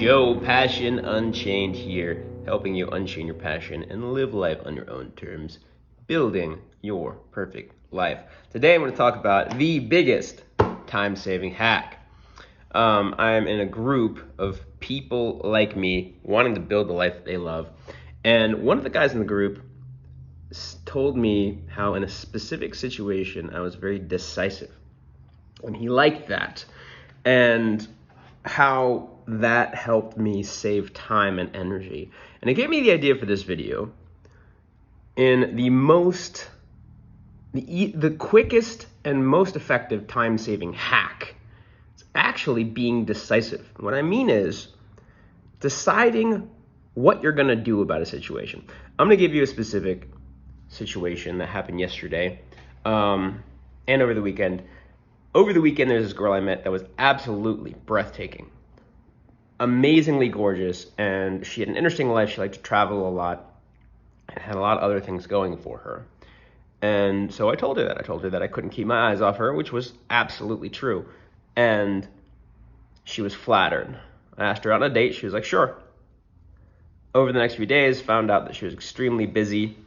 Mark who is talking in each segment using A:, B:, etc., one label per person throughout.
A: Joe, Passion Unchained here, helping you unchain your passion and live life on your own terms, building your perfect life. Today I'm going to talk about the biggest time-saving hack. I am in a group of people like me wanting to build the life that they love, and one of the guys in the group told me how in a specific situation I was very decisive, and he liked that, and how that helped me save time and energy. And it gave me the idea for this video in the quickest and most effective time-saving hack. It's actually being decisive. What I mean is deciding what you're gonna do about a situation. I'm gonna give you a specific situation that happened yesterday and over the weekend. Over the weekend, there's this girl I met that was absolutely breathtaking, amazingly gorgeous, and she had an interesting life. She liked to travel a lot and had a lot of other things going for her. And so I told her that. I told her that I couldn't keep my eyes off her, which was absolutely true. And she was flattered. I asked her out on a date. She was like, sure. Over the next few days, found out that she was extremely busy.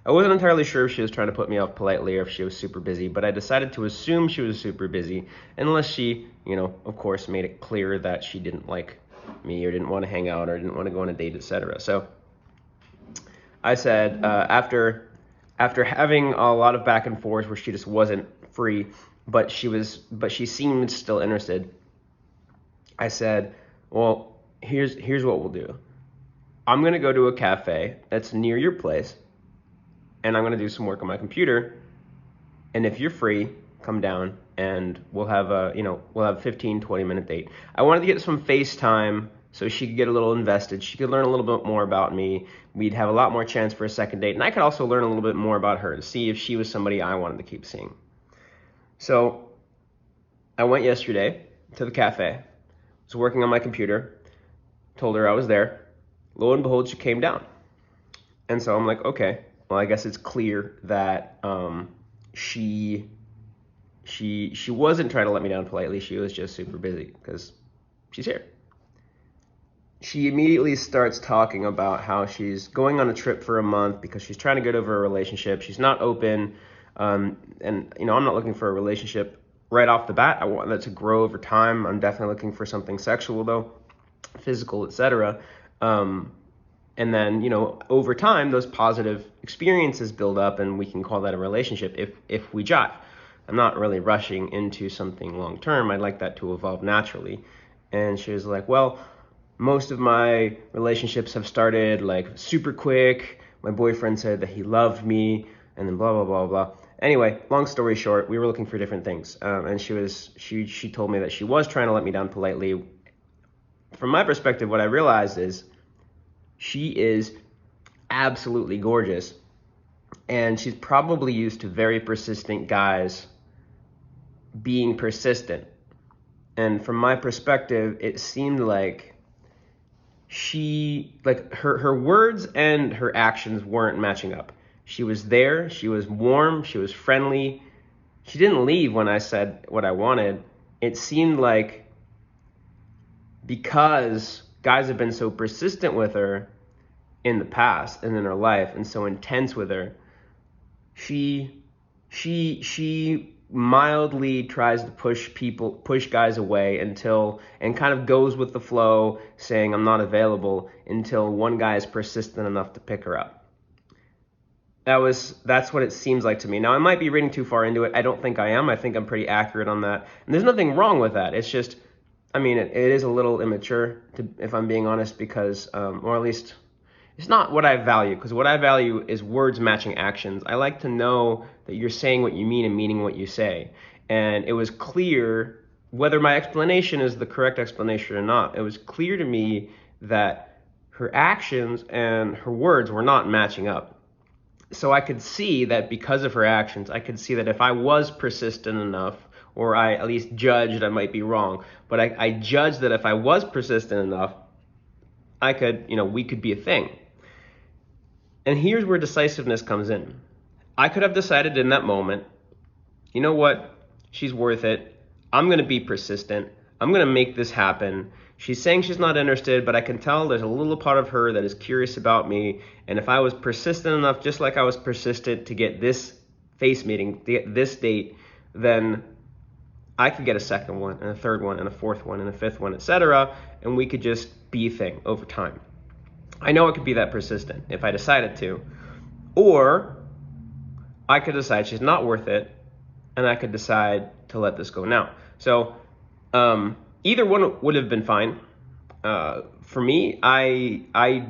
A: I wasn't entirely sure if she was trying to put me off politely or if she was super busy, but I decided to assume she was super busy unless she, of course, made it clear that she didn't like me or didn't want to hang out or didn't want to go on a date, etc. So I said, after having a lot of back and forth where she just wasn't free, but she seemed still interested, I said, well, here's what we'll do. I'm going to go to a cafe that's near your place, and I'm going to do some work on my computer, and if you're free, come down and we'll have a 15-20 minute date. I wanted to get some FaceTime so she could get a little invested. She could learn a little bit more about me. We'd have a lot more chance for a second date, and I could also learn a little bit more about her to see if she was somebody I wanted to keep seeing. So I went yesterday to the cafe, was working on my computer, told her I was there. Lo and behold, she came down. And so I'm like, okay, well, I guess it's clear that she wasn't trying to let me down politely. She was just super busy because she's here. She immediately starts talking about how she's going on a trip for a month because she's trying to get over a relationship. She's not open, and I'm not looking for a relationship right off the bat. I want that to grow over time. I'm definitely looking for something sexual though, physical, etc. And then, over time, those positive experiences build up, and we can call that a relationship if we jive. I'm not really rushing into something long term. I'd like that to evolve naturally. And she was like, well, most of my relationships have started like super quick. My boyfriend said that he loved me, and then blah, blah, blah, blah. Anyway, long story short, we were looking for different things. And she told me that she was trying to let me down politely. From my perspective, what I realized is she is absolutely gorgeous, and she's probably used to very persistent guys being persistent. And from my perspective, it seemed like her words and her actions weren't matching up. She was there, she was warm, she was friendly. She didn't leave when I said what I wanted. It seemed like because guys have been so persistent with her in the past and in her life and so intense with her, she mildly tries to push guys away and kind of goes with the flow, saying I'm not available, until one guy is persistent enough to pick her up. That's what it seems like to me. Now, I might be reading too far into it. I don't think I am. I think I'm pretty accurate on that. And there's nothing wrong with that. It's just, it is a little immature, if I'm being honest, because, or at least it's not what I value, because what I value is words matching actions. I like to know that you're saying what you mean and meaning what you say. And it was clear, whether my explanation is the correct explanation or not, it was clear to me that her actions and her words were not matching up. So I could see that because of her actions, I could see that if I was persistent enough, or I at least judged, I might be wrong, but I judged that if I was persistent enough, we could be a thing. And here's where decisiveness comes in. I could have decided in that moment, you know what, she's worth it. I'm going to be persistent. I'm going to make this happen. She's saying she's not interested, but I can tell there's a little part of her that is curious about me. And if I was persistent enough, just like I was persistent to get this face meeting, to get this date, then I could get a second one and a third one and a fourth one and a fifth one, etc. And we could just be a thing over time. I know I could be that persistent if I decided to. Or I could decide she's not worth it, and I could decide to let this go now. So either one would have been fine. For me, I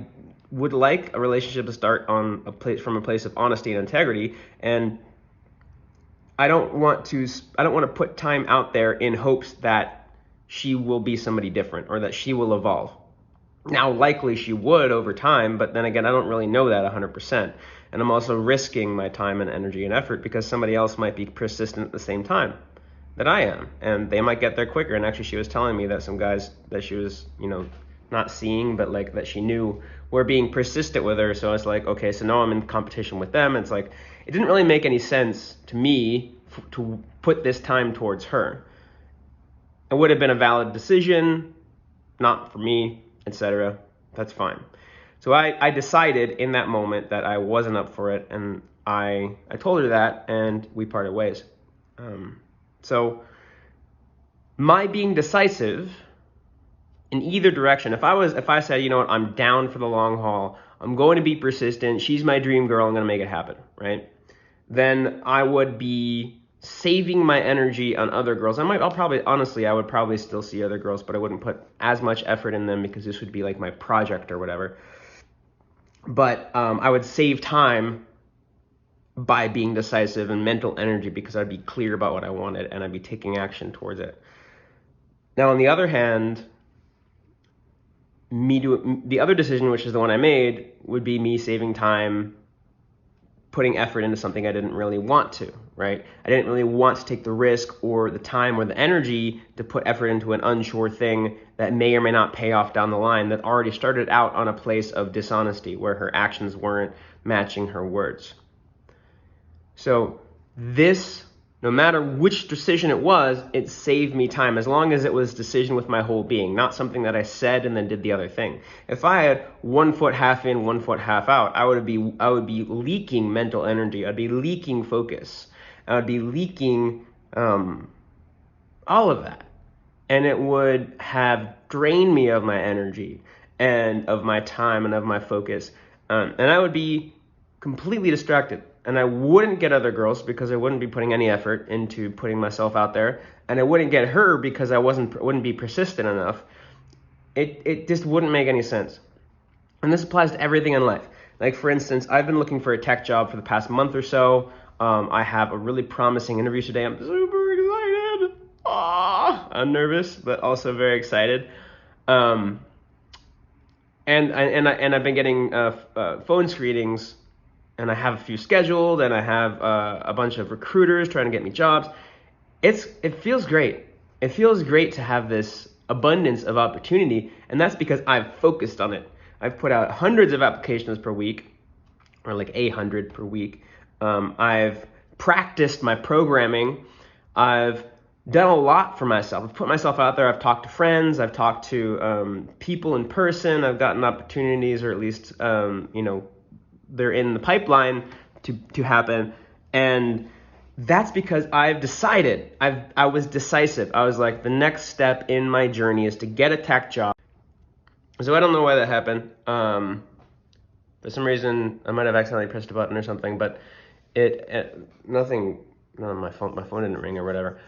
A: would like a relationship to start from a place of honesty and integrity, and I don't want to put time out there in hopes that she will be somebody different or that she will evolve. Now, likely she would over time, but then again, I don't really know that 100%. And I'm also risking my time and energy and effort because somebody else might be persistent at the same time that I am, and they might get there quicker. And actually, she was telling me that some guys that she was, not seeing, but like that she knew were being persistent with her. So it's like, okay, so now I'm in competition with them. It's like, it didn't really make any sense to me to put this time towards her. It would have been a valid decision, not for me, etc. That's fine. So I decided in that moment that I wasn't up for it, and I told her that, and we parted ways. So my being decisive in either direction, if I said, you know what, I'm down for the long haul, I'm going to be persistent, she's my dream girl, I'm going to make it happen, right? Then I would be saving my energy on other girls. I would probably still see other girls, but I wouldn't put as much effort in them because this would be like my project or whatever. But I would save time by being decisive and mental energy because I'd be clear about what I wanted and I'd be taking action towards it. Now, on the other hand, the other decision, which is the one I made, would be me saving time, putting effort into something I didn't really want to, right? I didn't really want to take the risk or the time or the energy to put effort into an unsure thing that may or may not pay off down the line, that already started out on a place of dishonesty where her actions weren't matching her words. So this, no matter which decision it was, it saved me time, as long as it was a decision with my whole being, not something that I said and then did the other thing. If I had 1 foot half in, 1 foot half out, I would be leaking mental energy. I'd be leaking focus. I would be leaking all of that. And it would have drained me of my energy and of my time and of my focus. And I would be completely distracted. And I wouldn't get other girls because I wouldn't be putting any effort into putting myself out there. And I wouldn't get her because I wouldn't be persistent enough. It just wouldn't make any sense. And this applies to everything in life. Like, for instance, I've been looking for a tech job for the past month or so. I have a really promising interview today. I'm super excited. I'm nervous, but also very excited. And I've been getting phone screenings. And I have a few scheduled, and I have a bunch of recruiters trying to get me jobs. It feels great. It feels great to have this abundance of opportunity, and that's because I've focused on it. I've put out hundreds of applications per week, or like 100 per week. I've practiced my programming. I've done a lot for myself. I've put myself out there. I've talked to friends. I've talked to people in person. I've gotten opportunities, or at least they're in the pipeline to happen. And that's because I've decided. I was decisive. I was like, the next step in my journey is to get a tech job. So I don't know why that happened. For some reason, I might have accidentally pressed a button or something, but my phone didn't ring or whatever.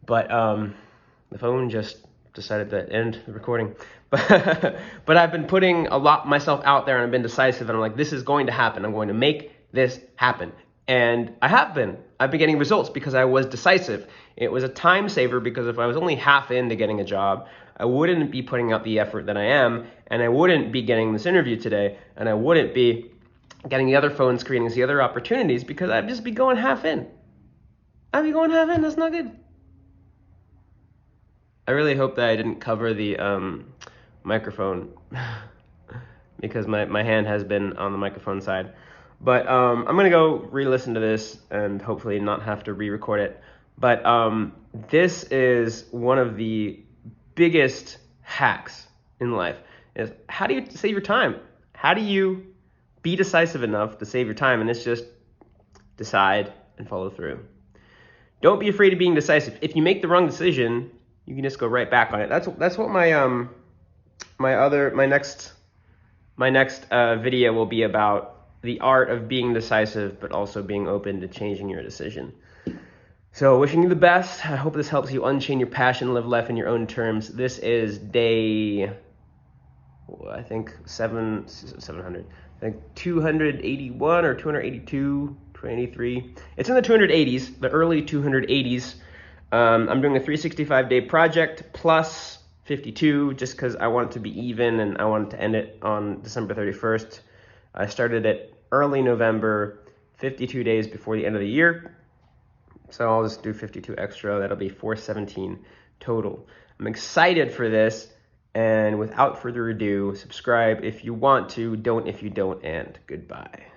A: But the phone just decided to end the recording. But I've been putting myself out there, and I've been decisive, and I'm like, this is going to happen. I'm going to make this happen. And I have been. I've been getting results because I was decisive. It was a time saver because if I was only half into getting a job, I wouldn't be putting out the effort that I am, and I wouldn't be getting this interview today, and I wouldn't be getting the other phone screenings, the other opportunities, because I'd just be going half in. I'd be going half in. That's not good. I really hope that I didn't cover the microphone because my hand has been on the microphone side. But I'm going to go re-listen to this and hopefully not have to re-record it. But this is one of the biggest hacks in life is how do you save your time? How do you be decisive enough to save your time? And it's just decide and follow through. Don't be afraid of being decisive. If you make the wrong decision, you can just go right back on it. That's what my next video will be about, the art of being decisive, but also being open to changing your decision. So wishing you the best. I hope this helps you unchain your passion, live life in your own terms. This is day, I think 700. I think 281 or 282, 283. It's in the 280s, the early 280s. I'm doing a 365-day project plus 52 just because I want it to be even and I wanted to end it on December 31st. I started it early November, 52 days before the end of the year. So I'll just do 52 extra. That'll be 417 total. I'm excited for this. And without further ado, subscribe if you want to, don't if you don't, and goodbye.